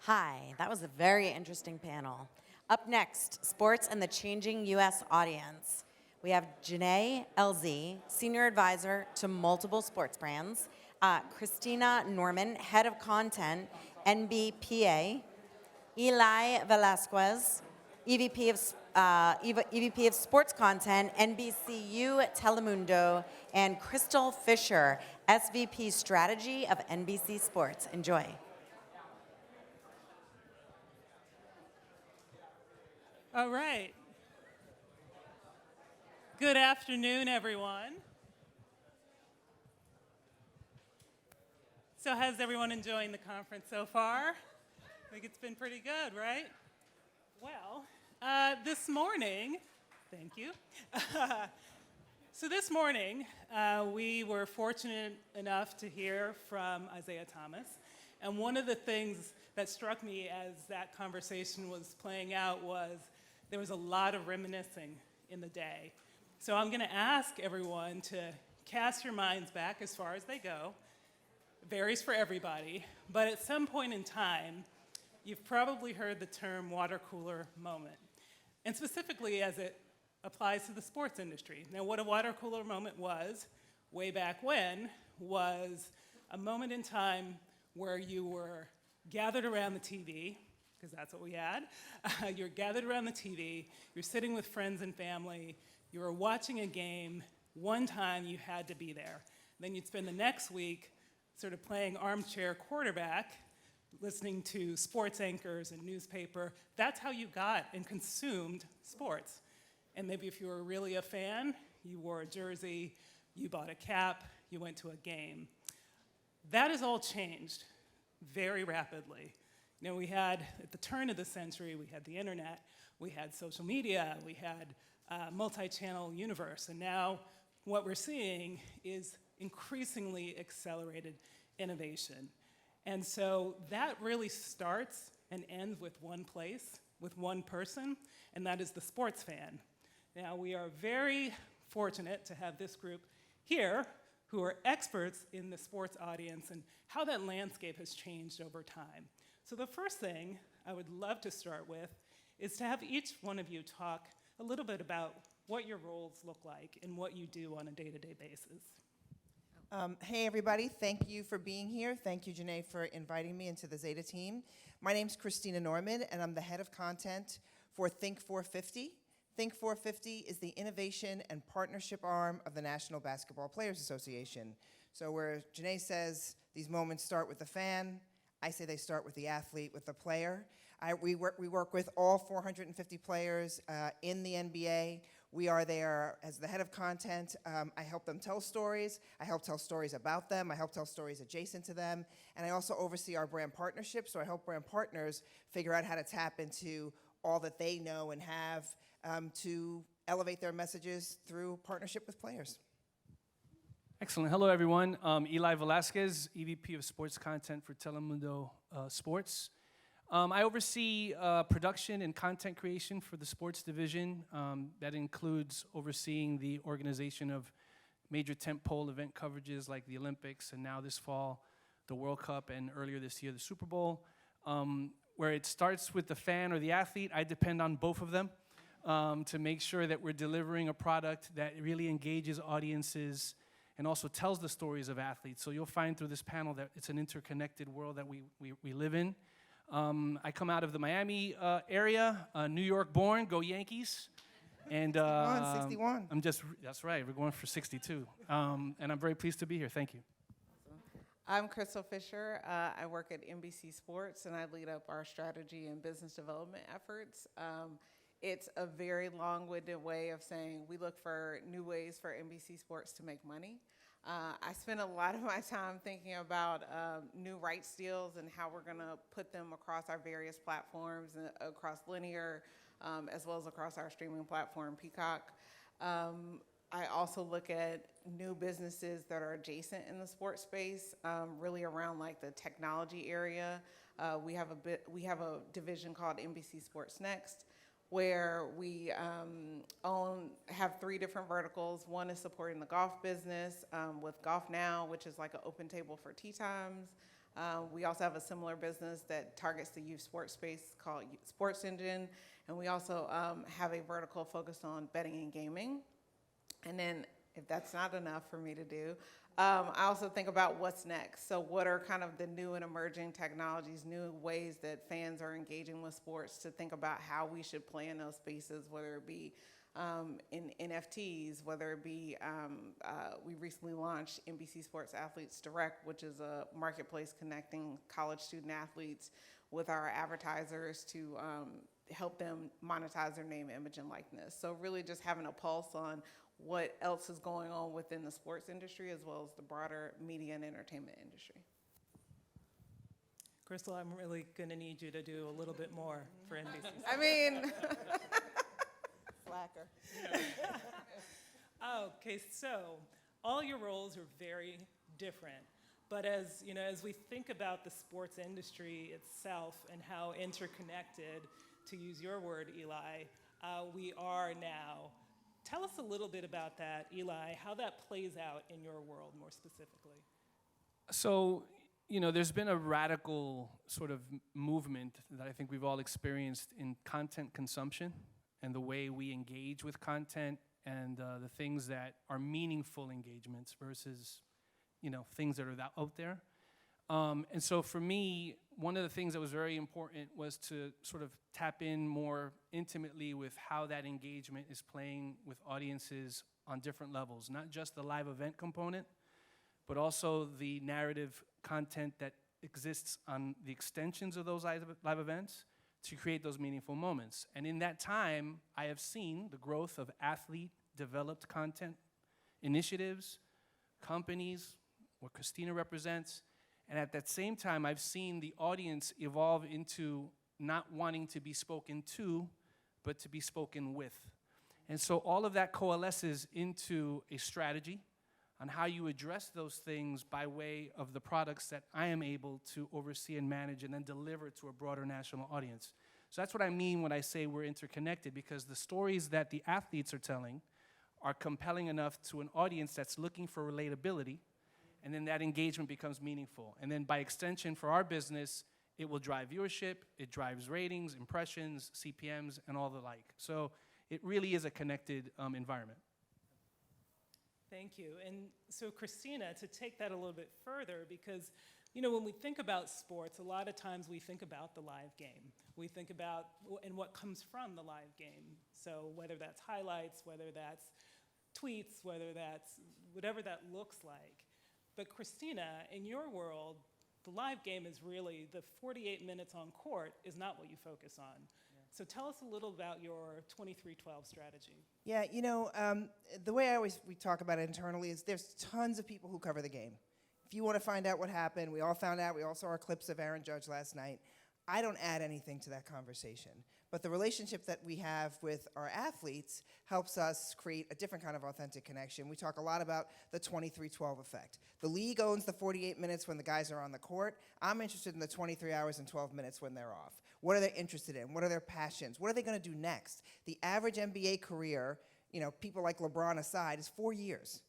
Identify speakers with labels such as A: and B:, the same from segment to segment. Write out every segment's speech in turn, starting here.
A: Hi, that was a very interesting panel. Up next, sports and the changing U.S. audience. We have Jene, Elzie, Senior Advisor to multiple sports brands, Christina Norman, Head of Content, NBPA, Eli Velazquez, EVP of Sports Content, NBCU Telemundo, and Crystal Fisher, SVP Strategy of NBC Sports. Enjoy.
B: All right. Good afternoon, everyone. So how's everyone enjoying the conference so far? I think it's been pretty good, right? Well, this morning, thank you. So this morning, we were fortunate enough to hear from Isaiah Thomas. And one of the things that struck me as that conversation was playing out was there was a lot of reminiscing in the day. So I'm going to ask everyone to cast your minds back as far as they go. It varies for everybody, but at some point in time, you've probably heard the term water cooler moment, and specifically as it applies to the sports industry. Now, what a water cooler moment was, way back when, was a moment in time where you were gathered around the TV, because that's what we had. You're gathered around the TV, you're sitting with friends and family, you were watching a game, one time you had to be there. Then you'd spend the next week sort of playing armchair quarterback, listening to sports anchors and newspaper. That's how you got and consumed sports. And maybe if you were really a fan, you wore a jersey, you bought a cap, you went to a game. That has all changed very rapidly. You know, we had, at the turn of the century, we had the internet, we had social media, we had multi-channel universe, and now what we're seeing is increasingly accelerated innovation. And so that really starts and ends with one place, with one person, and that is the sports fan. Now, we are very fortunate to have this group here who are experts in the sports audience and how that landscape has changed over time. So the first thing I would love to start with is to have each one of you talk a little bit about what your roles look like and what you do on a day-to-day basis.
C: Hey everybody, thank you for being here. Thank you, Jene, for inviting me into the Zeta team. My name's Christina Norman, and I'm the head of content for Think 450. Think 450 is the innovation and partnership arm of the National Basketball Players Association. So where Jene says these moments start with the fan, I say they start with the athlete, with the player. We work with all 450 players in the NBA. We are there as the head of content. I help them tell stories. I help tell stories about them. I help tell stories adjacent to them. And I also oversee our brand partnerships. So I help brand partners figure out how to tap into all that they know and have to elevate their messages through partnership with players.
D: Excellent. Hello, everyone. Eli Velazquez, EVP of Sports Content for Telemundo Sports. I oversee production and content creation for the sports division. That includes overseeing the organization of major tentpole event coverages like the Olympics, and now this fall, the World Cup, and earlier this year, the Super Bowl. Where it starts with the fan or the athlete, I depend on both of them to make sure that we're delivering a product that really engages audiences and also tells the stories of athletes. So you'll find through this panel that it's an interconnected world that we live in. I come out of the Miami area, New York born, go Yankees. And
C: 61.
D: That's right, we're going for 62. And I'm very pleased to be here, thank you.
E: I'm Crystal Fisher. I work at NBC Sports, and I lead up our strategy and business development efforts. It's a very long-winded way of saying we look for new ways for NBC Sports to make money. I spend a lot of my time thinking about new rights deals and how we're going to put them across our various platforms, across linear, as well as across our streaming platform, Peacock. I also look at new businesses that are adjacent in the sports space, really around like the technology area. We have a division called NBC Sports Next, where we have 3 different verticals. One is supporting the golf business with Golf Now, which is like an open table for tee times. We also have a similar business that targets the youth sports space called Sports Engine, and we also have a vertical focused on betting and gaming. And then, if that's not enough for me to do, I also think about what's next. So what are kind of the new and emerging technologies, new ways that fans are engaging with sports, to think about how we should play in those spaces, whether it be in NFTs, whether it be, we recently launched NBC Sports Athletes Direct, which is a marketplace connecting college student athletes with our advertisers to help them monetize their name, image, and likeness. So really just having a pulse on what else is going on within the sports industry as well as the broader media and entertainment industry.
B: Crystal, I'm really going to need you to do a little bit more for NBC.
E: I mean,
C: Slacker.
B: Okay, so all your roles are very different. But as you know, as we think about the sports industry itself and how interconnected, to use your word, Eli, we are now. Tell us a little bit about that, Eli, how that plays out in your world more specifically.
D: So, you know, there's been a radical sort of movement that I think we've all experienced in content consumption and the way we engage with content and the things that are meaningful engagements versus, you know, things that are out there. And so for me, one of the things that was very important was to sort of tap in more intimately with how that engagement is playing with audiences on different levels, not just the live event component, but also the narrative content that exists on the extensions of those live events to create those meaningful moments. And in that time, I have seen the growth of athlete-developed content initiatives, companies, what Christina represents. And at that same time, I've seen the audience evolve into not wanting to be spoken to, but to be spoken with. And so all of that coalesces into a strategy on how you address those things by way of the products that I am able to oversee and manage and then deliver to a broader national audience. So that's what I mean when I say we're interconnected, because the stories that the athletes are telling are compelling enough to an audience that's looking for relatability, and then that engagement becomes meaningful. And then by extension for our business, it will drive viewership, it drives ratings, impressions, CPMs, and all the like. So it really is a connected environment.
B: Thank you. And so Christina, to take that a little bit further, because you know, when we think about sports, a lot of times we think about the live game. We think about and what comes from the live game. So whether that's highlights, whether that's tweets, whether that's whatever that looks like. But Christina, in your world, the live game is really the 48 minutes on court is not what you focus on. So tell us a little about your 23-12 strategy.
C: Yeah, you know, the way we talk about it internally is there's tons of people who cover the game. If you want to find out what happened, we all found out, we all saw our clips of Aaron Judge last night. I don't add anything to that conversation. But the relationship that we have with our athletes helps us create a different kind of authentic connection. We talk a lot about the 23-12 effect. The league owns the 48 minutes when the guys are on the court. I'm interested in the 23 hours and 12 minutes when they're off. What are they interested in? What are their passions? What are they going to do next? The average NBA career, you know, people like LeBron aside, is 4 years.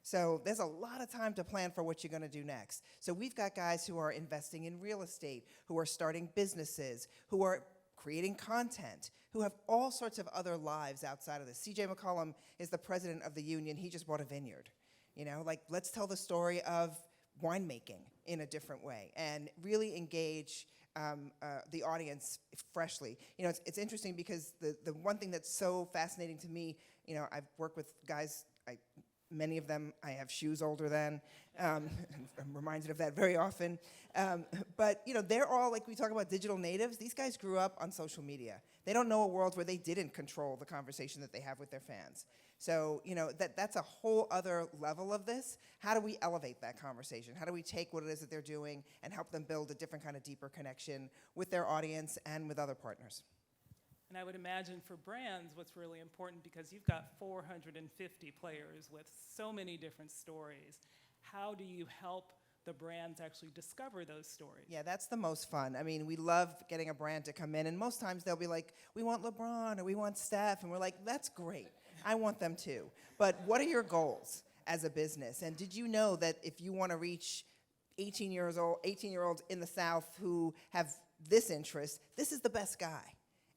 C: So there's a lot of time to plan for what you're going to do next. So we've got guys who are investing in real estate, who are starting businesses, who are creating content, who have all sorts of other lives outside of this. CJ McCollum is the president of the union. He just bought a vineyard. You know, like, let's tell the story of winemaking in a different way and really engage the audience freshly. You know, it's interesting because the one thing that's so fascinating to me, you know, I've worked with guys, many of them I have shoes older than. I'm reminded of that very often. But, you know, they're all, like we talk about digital natives, these guys grew up on social media. They don't know a world where they didn't control the conversation that they have with their fans. So, you know, that's a whole other level of this. How do we elevate that conversation? How do we take what it is that they're doing and help them build a different kind of deeper connection with their audience and with other partners?
B: And I would imagine for brands, what's really important, because you've got 450 players with so many different stories, how do you help the brands actually discover those stories?
C: Yeah, that's the most fun. I mean, we love getting a brand to come in, and most times they'll be like, we want LeBron or we want Steph, and we're like, that's great. I want them too. But what are your goals as a business? And did you know that if you want to reach 18-year-olds in the South who have this interest, this is the best guy.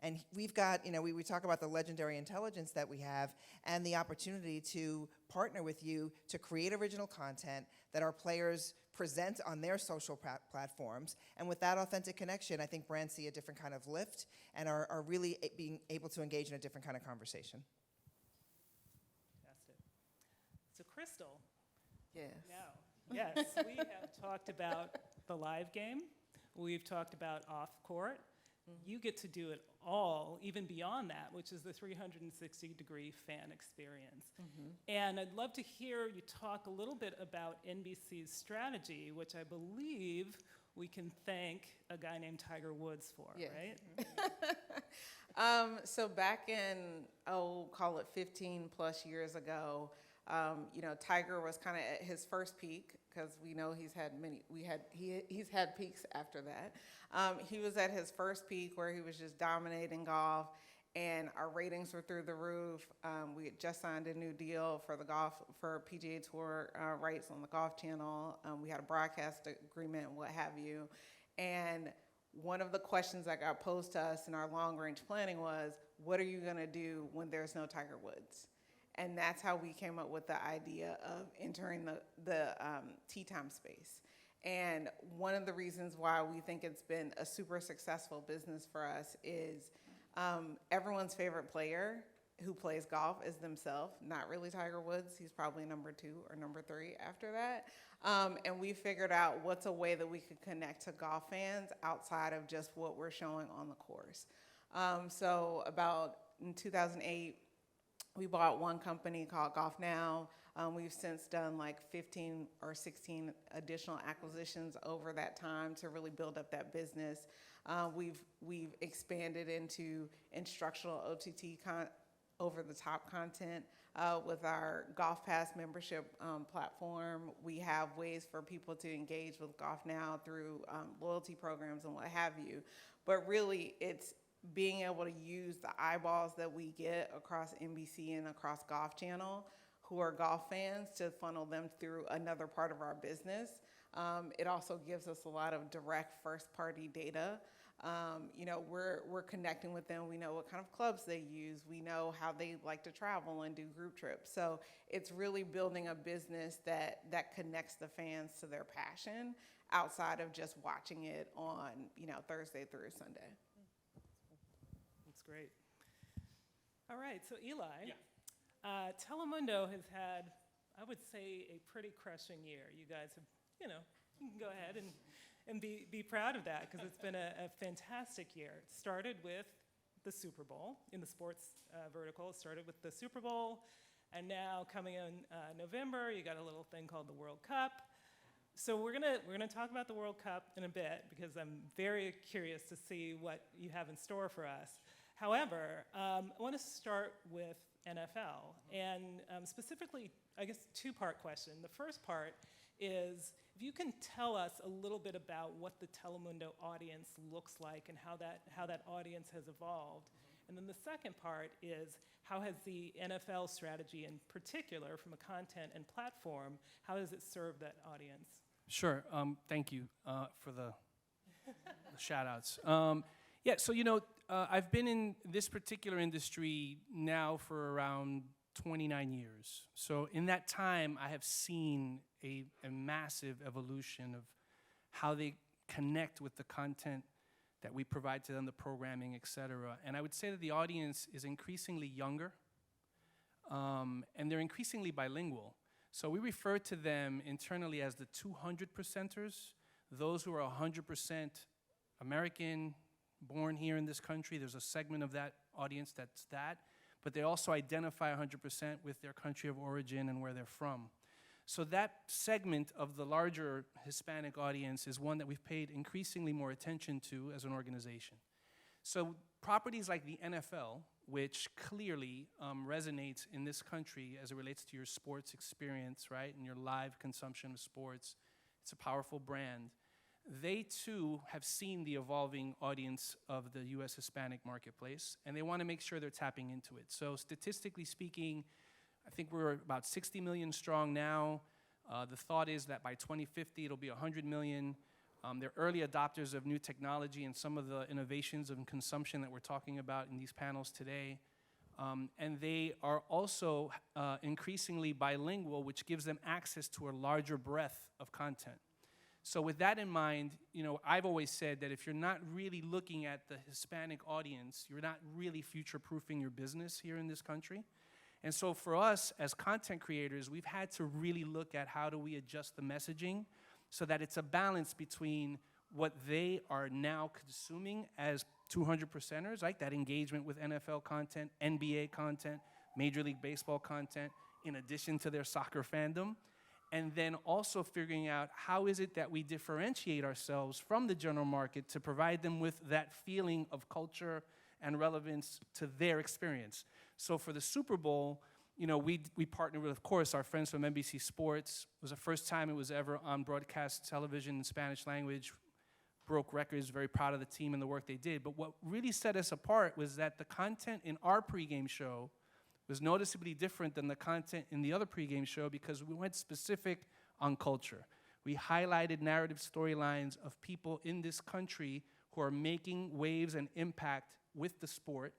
C: And we've got, we talk about the legendary intelligence that we have and the opportunity to partner with you to create original content that our players present on their social platforms. And with that authentic connection, I think brands see a different kind of lift and are really being able to engage in a different kind of conversation.
B: Fantastic. So, Crystal.
E: Yes.
B: Now, yes, we have talked about the live game. We've talked about off-court. You get to do it all, even beyond that, which is the 360-degree fan experience. And I'd love to hear you talk a little bit about NBC's strategy, which I believe we can thank a guy named Tiger Woods for,
E: Yes.
B: right?
E: So back in, call it 15 plus years ago, Tiger was kind of at his first peak, because we know he's had peaks after that. He was at his first peak where he was just dominating golf, and our ratings were through the roof. We had just signed a new deal for PGA Tour rights on the Golf Channel. We had a broadcast agreement and what have you. And one of the questions that got posed to us in our long-range planning was, what are you going to do when there's no Tiger Woods? And that's how we came up with the idea of entering the tee time space. And one of the reasons why we think it's been a super successful business for us is everyone's favorite player who plays golf is themselves, not really Tiger Woods. He's probably number 2 or number 3 after that. And we figured out what's a way that we could connect to golf fans outside of just what we're showing on the course. So about in 2008, we bought one company called Golf Now. We've since done like 15 or 16 additional acquisitions over that time to really build up that business. We've expanded into instructional OTT over-the-top content with our Golf Pass membership platform. We have ways for people to engage with Golf Now through loyalty programs and what have you. But really, it's being able to use the eyeballs that we get across NBC and across Golf Channel who are golf fans to funnel them through another part of our business. It also gives us a lot of direct first-party data. We're connecting with them. We know what kind of clubs they use. We know how they like to travel and do group trips. So it's really building a business that connects the fans to their passion outside of just watching it on, Thursday through Sunday.
B: That's great. All right, so Eli, Telemundo has had, I would say, a pretty crushing year. You guys have, you can go ahead and be proud of that because it's been a fantastic year. It started with the Super Bowl in the sports vertical. It started with the Super Bowl, and now coming in November, you got a little thing called the World Cup. So we're gonna talk about the World Cup in a bit because I'm very curious to see what you have in store for us. However, I want to start with NFL, and specifically, I guess, two-part question. The first part is if you can tell us a little bit about what the Telemundo audience looks like and how that audience has evolved. And then the second part is how has the NFL strategy in particular, from a content and platform, how does it serve that audience?
D: Sure. Thank you for the shout-outs. I've been in this particular industry now for around 29 years. So in that time, I have seen a massive evolution of how they connect with the content that we provide to them, the programming, et cetera. And I would say that the audience is increasingly younger, and they're increasingly bilingual. So we refer to them internally as the 200%ers, those who are 100% American, born here in this country. There's a segment of that audience that's that, but they also identify 100% with their country of origin and where they're from. So that segment of the larger Hispanic audience is one that we've paid increasingly more attention to as an organization. So properties like the NFL, which clearly resonates in this country as it relates to your sports experience, right, and your live consumption of sports, it's a powerful brand. They too have seen the evolving audience of the US Hispanic marketplace, and they want to make sure they're tapping into it. So statistically speaking, I think we're about 60 million strong now. The thought is that by 2050, it'll be 100 million. They're early adopters of new technology and some of the innovations of consumption that we're talking about in these panels today. And they are also increasingly bilingual, which gives them access to a larger breadth of content. So with that in mind, you know, I've always said that if you're not really looking at the Hispanic audience, you're not really future-proofing your business here in this country. And so for us, as content creators, we've had to really look at how do we adjust the messaging so that it's a balance between what they are now consuming as 200%ers, like that engagement with NFL content, NBA content, Major League Baseball content, in addition to their soccer fandom, and then also figuring out how is it that we differentiate ourselves from the general market to provide them with that feeling of culture and relevance to their experience. So for the Super Bowl, you know, we partnered with, of course, our friends from NBC Sports. It was the first time it was ever on broadcast television in Spanish language. Broke records, very proud of the team and the work they did. But what really set us apart was that the content in our pregame show was noticeably different than the content in the other pregame show because we went specific on culture. We highlighted narrative storylines of people in this country who are making waves and impact with the sport,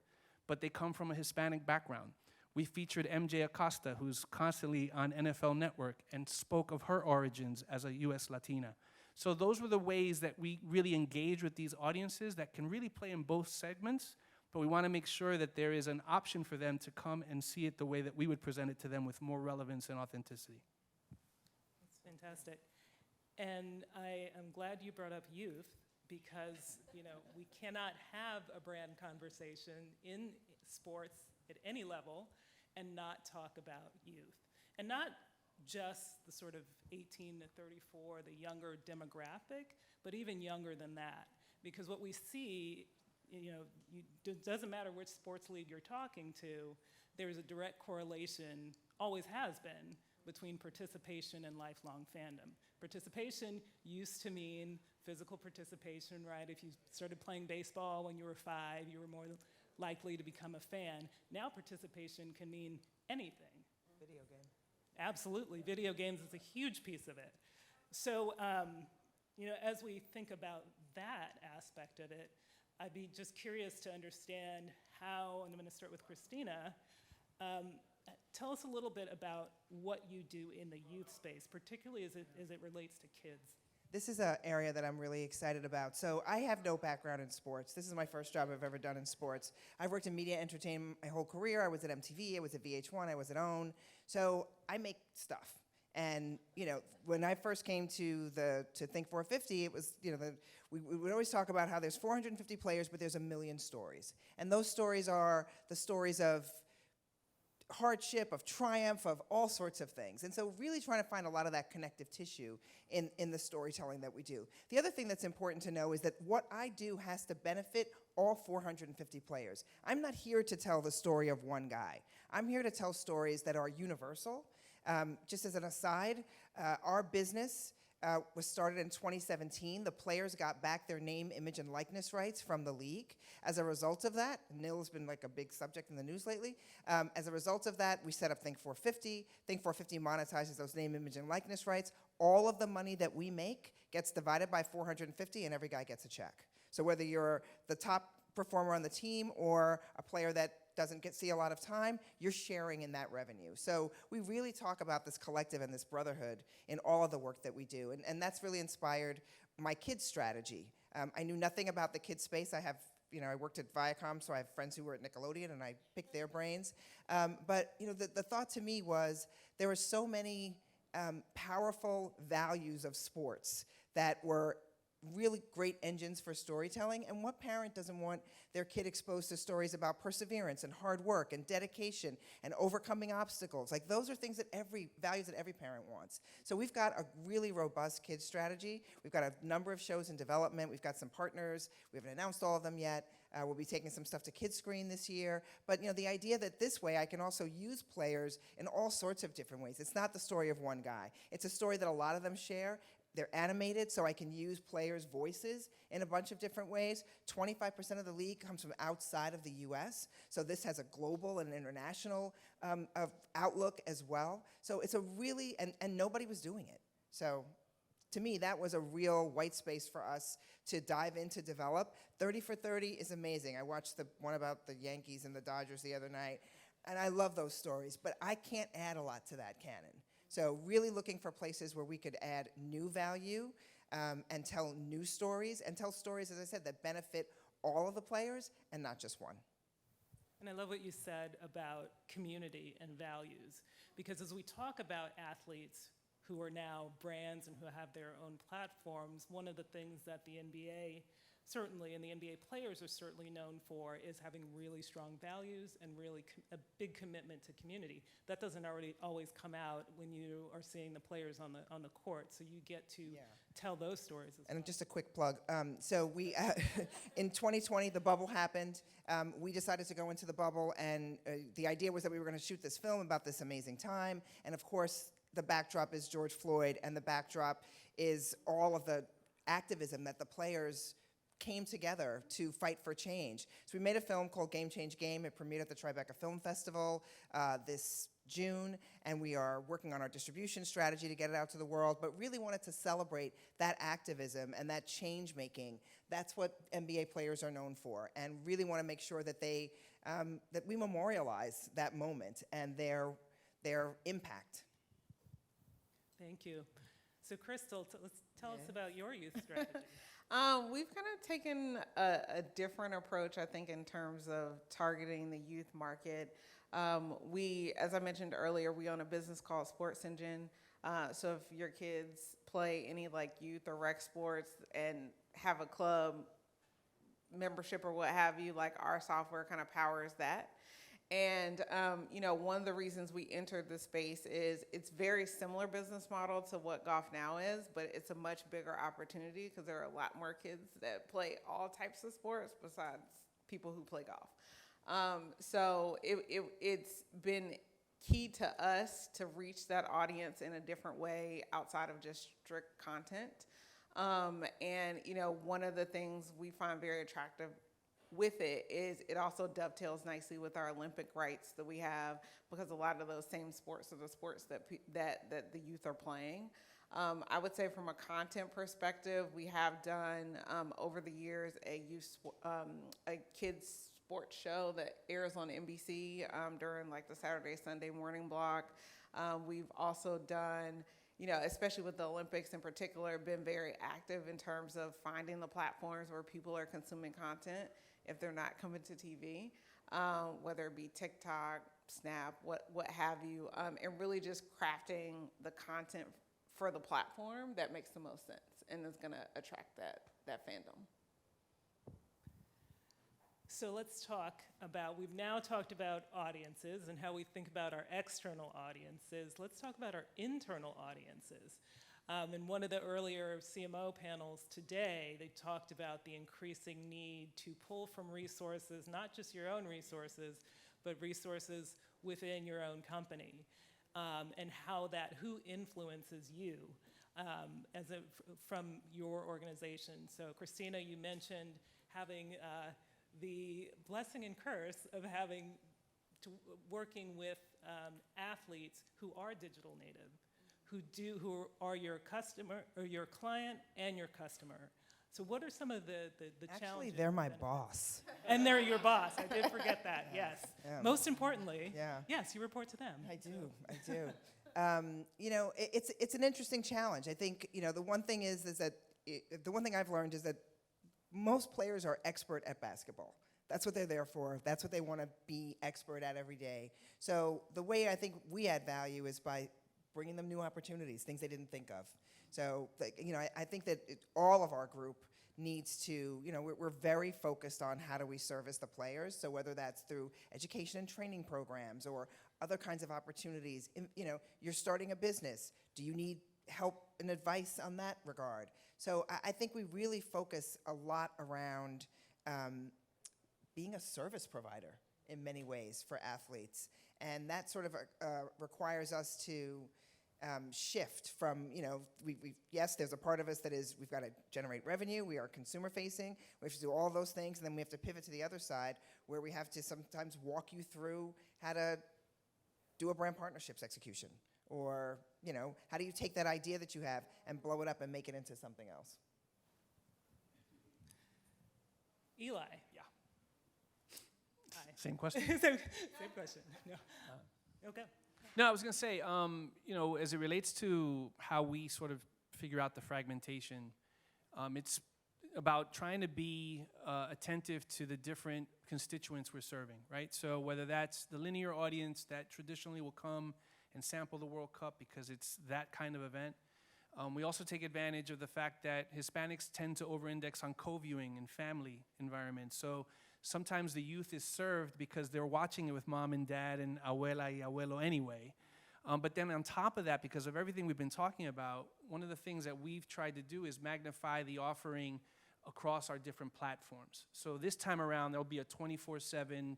D: but they come from a Hispanic background. We featured MJ Acosta, who's constantly on NFL Network, and spoke of her origins as a U.S. Latina. So those were the ways that we really engage with these audiences that can really play in both segments, but we want to make sure that there is an option for them to come and see it the way that we would present it to them with more relevance and authenticity.
B: That's fantastic. And I am glad you brought up youth because, you know, we cannot have a brand conversation in sports at any level and not talk about youth. And not just the sort of 18 to 34, the younger demographic, but even younger than that. Because what we see, you know, it doesn't matter which sports league you're talking to, there's a direct correlation, always has been, between participation and lifelong fandom. Participation used to mean physical participation, right? If you started playing baseball when you were 5, you were more likely to become a fan. Now participation can mean anything.
C: Video game.
B: Absolutely, video games is a huge piece of it. So, you know, as we think about that aspect of it, I'd be just curious to understand how, and I'm going to start with Christina, tell us a little bit about what you do in the youth space, particularly as it relates to kids.
C: This is an area that I'm really excited about. So I have no background in sports. This is my first job I've ever done in sports. I've worked in media entertainment my whole career. I was at MTV, I was at VH1, I was at OWN. So I make stuff. And, you know, when I first came to Think 450, it was, you know, we would always talk about how there's 450 players, but there's 1 million stories. And those stories are the stories of hardship, of triumph, of all sorts of things. And so really trying to find a lot of that connective tissue in the storytelling that we do. The other thing that's important to know is that what I do has to benefit all 450 players. I'm not here to tell the story of one guy. I'm here to tell stories that are universal. Just as an aside, our business was started in 2017. The players got back their name, image, and likeness rights from the league. As a result of that, NIL has been like a big subject in the news lately. As a result of that, we set up Think 450. Think 450 monetizes those name, image, and likeness rights. All of the money that we make gets divided by 450, and every guy gets a check. So whether you're the top performer on the team or a player that doesn't see a lot of time, you're sharing in that revenue. So we really talk about this collective and this brotherhood in all of the work that we do. And that's really inspired my kids strategy. I knew nothing about the kids space. I worked at Viacom, so I have friends who were at Nickelodeon, and I picked their brains. But you know, the thought to me was there were so many powerful values of sports that were really great engines for storytelling, and what parent doesn't want their kid exposed to stories about perseverance and hard work and dedication and overcoming obstacles? Like, those are things values that every parent wants. So we've got a really robust kids strategy. We've got a number of shows in development. We've got some partners. We haven't announced all of them yet. We'll be taking some stuff to Kids Screen this year. But you know, the idea that this way I can also use players in all sorts of different ways. It's not the story of one guy. It's a story that a lot of them share. they're animated, so I can use players' voices in a bunch of different ways. 25% of the league comes from outside of the US, so this has a global and international outlook as well. So it's a really, and nobody was doing it. So to me, that was a real white space for us to dive in to develop. 30 for 30 is amazing. I watched the one about the Yankees and the Dodgers the other night, and I love those stories, but I can't add a lot to that canon. So really looking for places where we could add new value and tell new stories, and tell stories, as I said, that benefit all of the players and not just one.
B: And I love what you said about community and values, because as we talk about athletes who are now brands and who have their own platforms, one of the things that the NBA certainly, and the NBA players are certainly known for, is having really strong values and really a big commitment to community. That doesn't always come out when you are seeing the players on the court, so you get to tell those stories as well.
C: And just a quick plug. So we, in 2020, the bubble happened. We decided to go into the bubble, and the idea was that we were going to shoot this film about this amazing time. And of course, the backdrop is George Floyd, and the backdrop is all of the activism that the players came together to fight for change. So we made a film called Game Change Game. It premiered at the Tribeca Film Festival this June, and we are working on our distribution strategy to get it out to the world, but really wanted to celebrate that activism and that change making. That's what NBA players are known for, and really want to make sure that they, that we memorialize that moment and their impact.
B: Thank you. So Crystal, let's tell us about your youth strategy.
E: We've kind of taken a different approach, I think, in terms of targeting the youth market. We, as I mentioned earlier, we own a business called Sports Engine. So if your kids play any like youth or rec sports and have a club membership or what have you, like our software kind of powers that. And, you know, one of the reasons we entered the space is it's very similar business model to what Golf Now is, but it's a much bigger opportunity because there are a lot more kids that play all types of sports besides people who play golf. So it's been key to us to reach that audience in a different way outside of just strict content. And, you know, one of the things we find very attractive with it is it also dovetails nicely with our Olympic rights that we have, because a lot of those same sports are the sports that the youth are playing. I would say from a content perspective, we have done over the years a kids sports show that airs on NBC during like the Saturday, Sunday morning block. We've also done, you know, especially with the Olympics in particular, been very active in terms of finding the platforms where people are consuming content if they're not coming to TV, whether it be TikTok, Snap, what have you, and really just crafting the content for the platform that makes the most sense and is going to attract that fandom.
B: So let's talk about, we've now talked about audiences and how we think about our external audiences. Let's talk about our internal audiences. In one of the earlier CMO panels today, they talked about the increasing need to pull from resources, not just your own resources, but resources within your own company, and who influences you from your organization. So Christina, you mentioned having the blessing and curse of working with athletes who are digital native, who are your customer or your client and your customer. So what are some of the challenges?
C: Actually, they're my boss.
B: And they're your boss. I did forget that. Yes.
C: Yeah.
B: Most importantly,
C: Yeah.
B: yes, you report to them.
C: I do. You know, it's an interesting challenge. I think, you know, the one thing is that the one thing I've learned is that most players are expert at basketball. That's what they're there for. That's what they want to be expert at every day. So the way I think we add value is by bringing them new opportunities, things they didn't think of. So, you know, I think that all of our group needs to, you know, we're very focused on how do we service the players. So whether that's through education and training programs or other kinds of opportunities, you know, you're starting a business. Do you need help and advice on that regard? So I think we really focus a lot around being a service provider in many ways for athletes. And that sort of requires us to shift from, yes, there's a part of us that is, we've got to generate revenue, we are consumer facing, we have to do all those things, and then we have to pivot to the other side where we have to sometimes walk you through how to do a brand partnerships execution. Or, how do you take that idea that you have and blow it up and make it into something else?
B: Eli.
D: Yeah.
B: Hi.
D: Same question.
B: Same question. No. Okay.
D: No, I was going to say, as it relates to how we sort of figure out the fragmentation, it's about trying to be attentive to the different constituents we're serving, right? So whether that's the linear audience that traditionally will come and sample the World Cup because it's that kind of event. We also take advantage of the fact that Hispanics tend to over-index on co-viewing and family environments. So sometimes the youth is served because they're watching it with mom and dad and abuela y abuelo anyway. But then on top of that, because of everything we've been talking about, one of the things that we've tried to do is magnify the offering across our different platforms. So this time around, there'll be a 24/7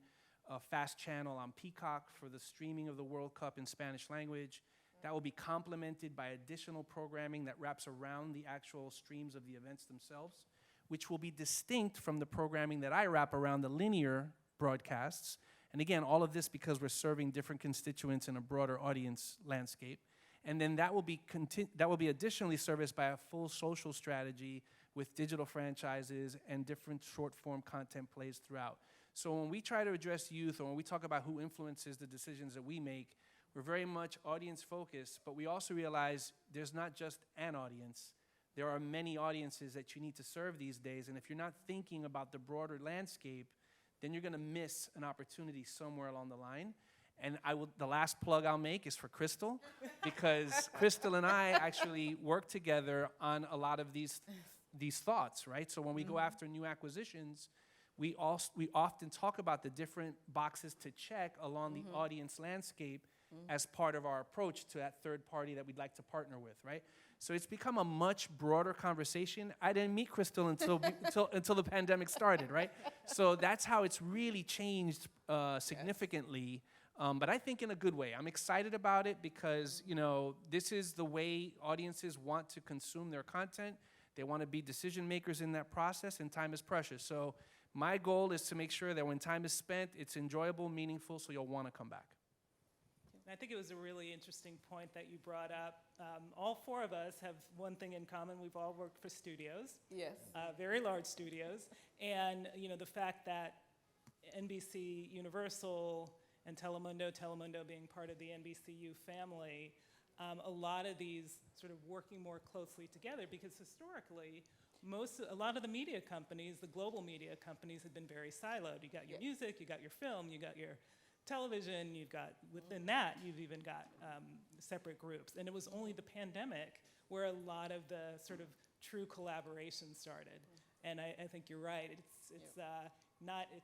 D: fast channel on Peacock for the streaming of the World Cup in Spanish language. That will be complemented by additional programming that wraps around the actual streams of the events themselves, which will be distinct from the programming that I wrap around the linear broadcasts. And again, all of this because we're serving different constituents in a broader audience landscape. And then that will be additionally serviced by a full social strategy with digital franchises and different short-form content plays throughout. So when we try to address youth, or when we talk about who influences the decisions that we make, we're very much audience-focused, but we also realize there's not just an audience. There are many audiences that you need to serve these days, and if you're not thinking about the broader landscape, then you're gonna miss an opportunity somewhere along the line. And the last plug I'll make is for Crystal, because Crystal and I actually work together on a lot of these thoughts, right? So when we go after new acquisitions, we often talk about the different boxes to check along the audience landscape as part of our approach to that third party that we'd like to partner with, right? So it's become a much broader conversation. I didn't meet Crystal until the pandemic started, right? So that's how it's really changed significantly, but I think in a good way. I'm excited about it because, this is the way audiences want to consume their content. They want to be decision makers in that process, and time is precious. So my goal is to make sure that when time is spent, it's enjoyable, meaningful, so you'll want to come back.
B: And I think it was a really interesting point that you brought up. All four of us have one thing in common. We've all worked for studios.
E: Yes.
B: Very large studios. And, the fact that NBC, Universal, and Telemundo being part of the NBCU family, a lot of these sort of working more closely together, because historically, a lot of the media companies, the global media companies, have been very siloed. You got your music, you got your film, you got your television, you've got, within that, you've even got separate groups. And it was only the pandemic where a lot of the sort of true collaboration started. And I think you're right. It's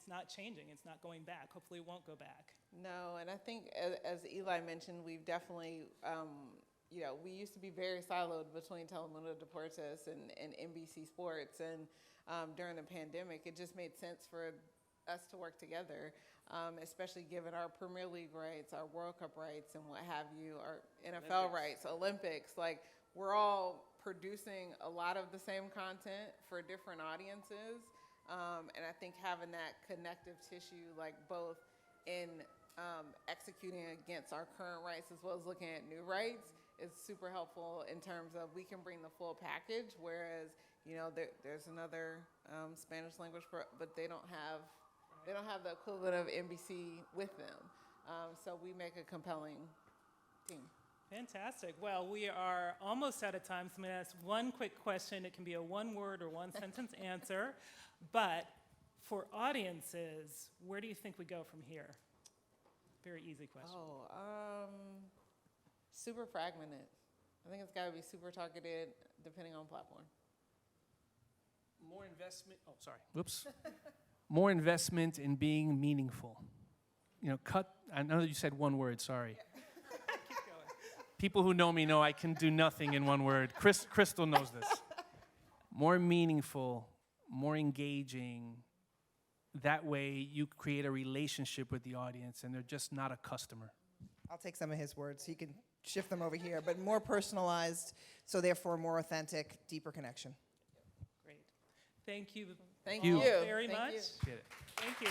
B: not changing. It's not going back. Hopefully it won't go back.
E: No, and I think as Eli mentioned, we've definitely, we used to be very siloed between Telemundo Deportes and NBC Sports. And during the pandemic, it just made sense for us to work together, especially given our Premier League rights, our World Cup rights, and what have you, our NFL rights, Olympics. Like, we're all producing a lot of the same content for different audiences. And I think having that connective tissue, like both in executing against our current rights as well as looking at new rights, is super helpful in terms of we can bring the full package, whereas, there's another Spanish language, but they don't have the equivalent of NBC with them. So we make a compelling team.
B: Fantastic. Well, we are almost out of time, so I'm going to ask one quick question. It can be a one-word or one-sentence answer. But for audiences, where do you think we go from here? Very easy question.
E: Super fragmented. I think it's got to be super targeted depending on platform.
D: More investment. Oh, sorry. Whoops. More investment in being meaningful. I know you said one word, sorry.
B: Keep going.
D: People who know me know I can do nothing in one word. Crystal knows this. More meaningful, more engaging. That way you create a relationship with the audience and they're just not a customer.
C: I'll take some of his words. He can shift them over here, but more personalized, so therefore more authentic, deeper connection.
B: Great. Thank you.
E: Thank
D: you.
E: you
B: Very
E: Thank
B: much.
E: you.
D: Get it.
B: Thank you.